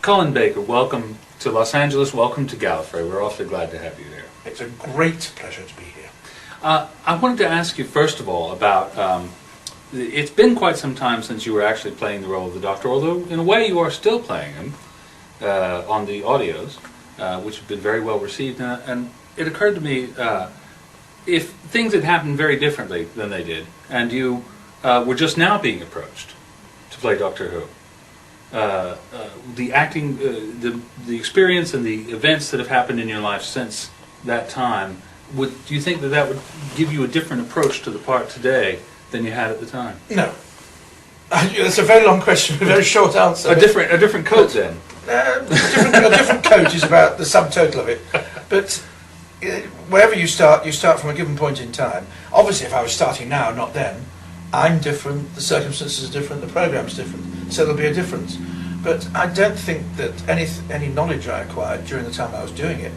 Colin Baker, welcome to Los Angeles, welcome to Gallifrey. We're awfully glad to have you here. It's a great pleasure to be here. I wanted to ask you, first of all, about, it's been quite some time since you were actually playing the role of the Doctor, although in a way you are still playing him on the audios, which have been very well received. And it occurred to me, if things had happened very differently than they did, and you were just now being approached to play Doctor Who, the acting, the experience and the events that have happened in your life since that time, do you think that would give you a different approach to the part today than you had at the time? No. That's a very long question, a very short answer. A different coat then? A different coat is about the sum total of it. But wherever you start from a given point in time. Obviously, if I was starting now, not then, I'm different, the circumstances are different, the program's different, so there'll be a difference. But I don't think that any knowledge I acquired during the time I was doing it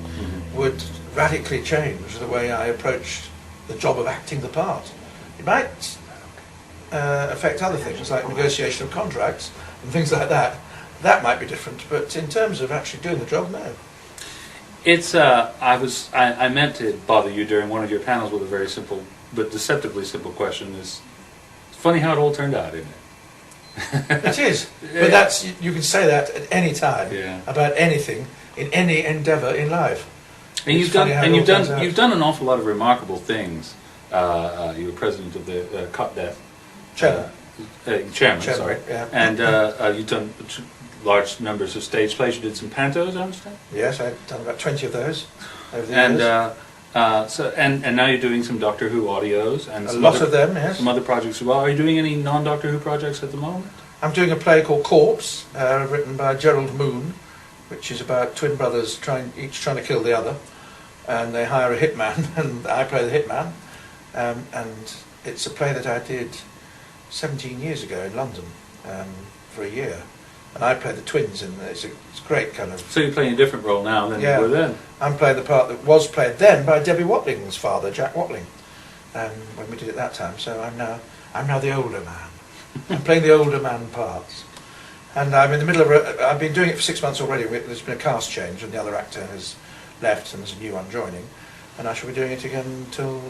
would radically change the way I approached the job of acting the part. It might affect other things like negotiation of contracts and things like that. That might be different, but in terms of actually doing the job, no. It's I meant to bother you during one of your panels with a very simple but deceptively simple question. It's funny how it all turned out, isn't it? It is, but that's, you can say that at any time about anything in any endeavour in life. And you've done an awful lot of remarkable things. You were president of the COTDEF. Chairman, sorry. Yeah. And you've done large numbers of stage plays. You did some pantos, I understand? Yes, I've done about 20 of those over the years. years. And now you're doing some Doctor Who audios and a lot of them, yes. Some other projects as well. Are you doing any non-Doctor Who projects at the moment? I'm doing a play called Corpse, written by Gerald Moon, which is about twin brothers each trying to kill the other, and they hire a hitman, and I play the hitman. And it's a play that I did 17 years ago in London for a year, and I play the twins, and it's great kind of. So you're playing a different role now than you were then. I'm playing the part that was played then by Debbie Watling's father, Jack Watling, when we did it that time. So I'm now the older man. I'm playing the older man parts, and I'm in the middle of. I've been doing it for 6 months already. There's been a cast change, and the other actor has left, and there's a new one joining. And I shall be doing it again until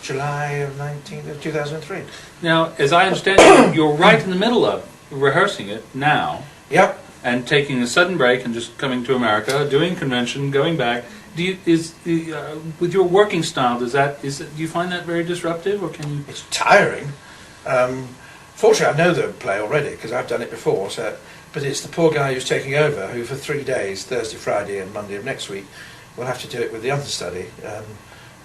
July of 2003. Now, as I understand it, you're right in the middle of rehearsing it now. Yep. And taking a sudden break and just coming to America, doing convention, going back. With your working style, do you find that very disruptive, or can you? It's tiring. Fortunately, I know the play already because I've done it before. But it's the poor guy who's taking over, who for 3 days, Thursday, Friday, and Monday of next week, will have to do it with the understudy. And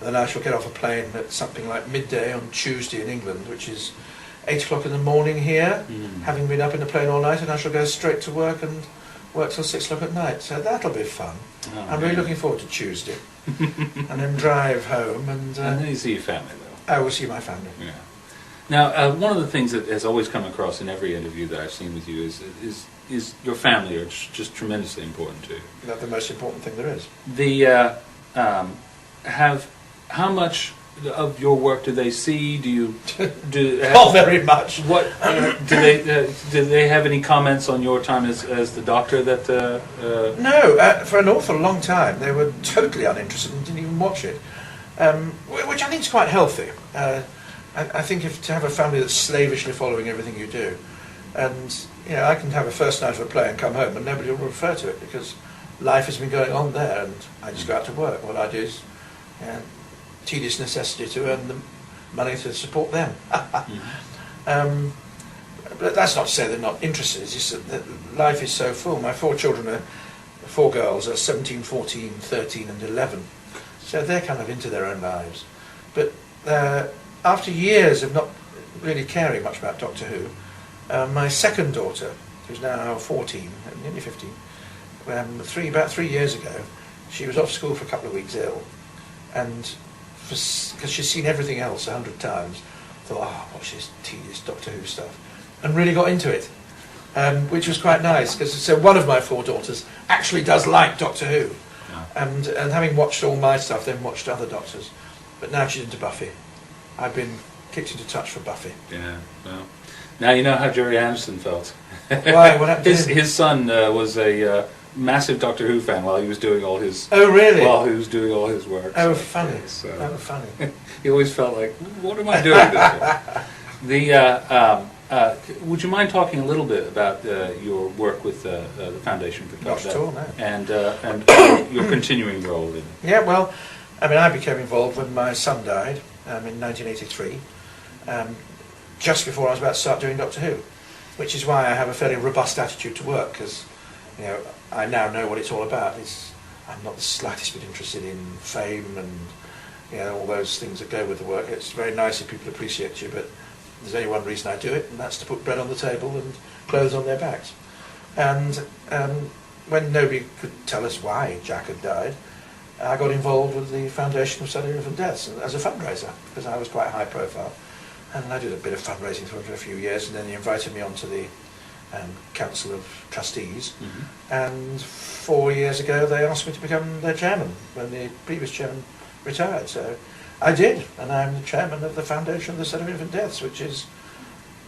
then I shall get off a plane at something like midday on Tuesday in England, which is 8 o'clock in the morning here, having been up in the plane all night, and I shall go straight to work and work till 6 o'clock at night. So that'll be fun. I'm really looking forward to Tuesday. And then drive home and then you see your family, though. I will see my family. Yeah. Now, one of the things that has always come across in every interview that I've seen with you is your family are just tremendously important to you. That's the most important thing there is. How much of your work do they see? Not very much. What do they have any comments on your time as the Doctor? No, for an awful long time they were totally uninterested and didn't even watch it, which I think is quite healthy. I think to have a family that's slavishly following everything you do, and I can have a first night of a play and come home and nobody will refer to it because life has been going on there, and I just go out to work. What I do is tedious necessity to earn the money to support them. But that's not to say they're not interested. It's just that life is so full. My 4 children 4 girls are 17, 14, 13 and 11. So they're kind of into their own lives. But after years of not really caring much about Doctor Who, my second daughter, who's now 14, nearly 15, about 3 years ago, she was off school for a couple of weeks ill, and because she's seen everything else 100 times, thought, what's this tedious Doctor Who stuff, and really got into it, which was quite nice, because so one of my 4 daughters actually does like Doctor Who, and having watched all my stuff, then watched other Doctors, but now she's into Buffy. I've been kicked into touch for Buffy. Yeah, well, now you know how Jerry Anderson felt. Why? What happened to him? His son was a massive Doctor Who fan while he was doing all his Oh, really? while he was doing all his work. Oh, so, funny. yes, Oh, funny. he always felt like, what am I doing this for? Would you mind talking a little bit about your work with the Foundation for Not at all, no. and your continuing role in? Yeah, well, I mean, I became involved when my son died in 1983, just before I was about to start doing Doctor Who, which is why I have a fairly robust attitude to work, because I now know what it's all about. I'm not the slightest bit interested in fame and all those things that go with the work. It's very nice if people appreciate you, but there's only one reason I do it, and that's to put bread on the table and clothes on their backs. And when nobody could tell us why Jack had died, I got involved with the Foundation of Sudden Infant Deaths as a fundraiser, because I was quite high profile. And I did a bit of fundraising for a few years, and then he invited me onto the Council of Trustees. Mm-hmm. And 4 years ago they asked me to become their chairman when the previous chairman retired. So I did, and I'm the chairman of the Foundation of the Sudden Infant Deaths, which is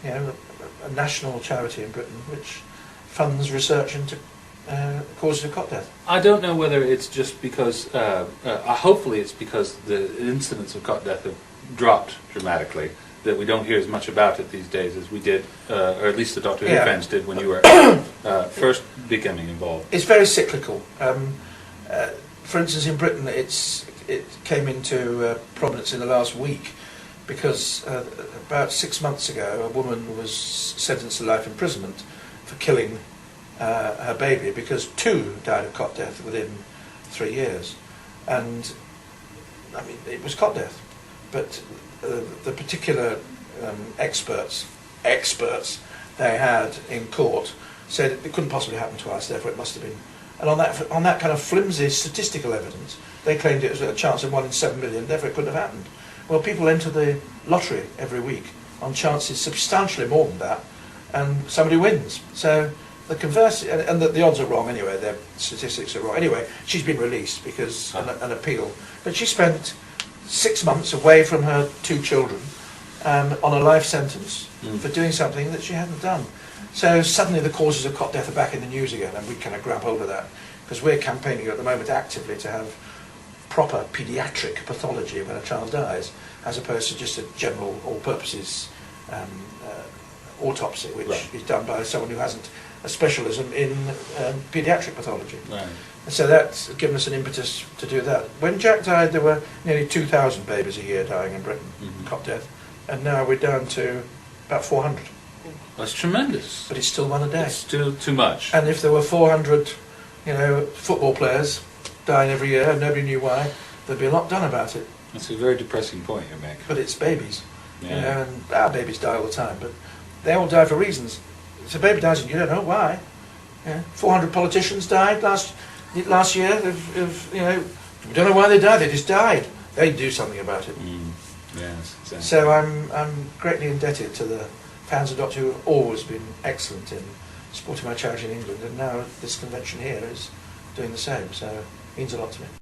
a national charity in Britain which funds research into causes of cot death. I don't know whether it's just because, hopefully it's because the incidence of cot death have dropped dramatically, that we don't hear as much about it these days as we did, or at least the Doctor Who fans did when you were first becoming involved. It's very cyclical. For instance, in Britain, it came into prominence in the last week because about 6 months ago, a woman was sentenced to life imprisonment for killing her baby because 2 died of cot death within 3 years, and I mean it was cot death, but the particular experts they had in court said it couldn't possibly happen twice, therefore it must have been. And on that kind of flimsy statistical evidence, they claimed it was a chance of 1 in 7 million, therefore it couldn't have happened. Well, people enter the lottery every week on chances substantially more than that, and somebody wins. So the converse, and the odds are wrong anyway, their statistics are wrong. Anyway, she's been released because an appeal. But she spent 6 months away from her 2 children on a life sentence for doing something that she hadn't done. So suddenly the causes of cot death are back in the news again, and we kind of grab hold of that, because we're campaigning at the moment actively to have proper paediatric pathology when a child dies, as opposed to just a general all-purposes autopsy, which is done by someone who hasn't a specialism in paediatric pathology. Right. And so that's given us an impetus to do that. When Jack died, there were nearly 2,000 babies a year dying in Britain, cot death, and now we're down to about 400. That's tremendous. But it's still one a day. It's still too much. And if there were 400, football players dying every year and nobody knew why, there'd be a lot done about it. That's a very depressing point you make. But it's babies, and our babies die all the time, but they all die for reasons. If a baby dies and you don't know why, 400 politicians died last year. We don't know why they died. They just died. They do something about it. Yes, exactly. So I'm greatly indebted to the fans of Doctor Who who have always been excellent in supporting my charity in England, and now this convention here is doing the same. So it means a lot to me.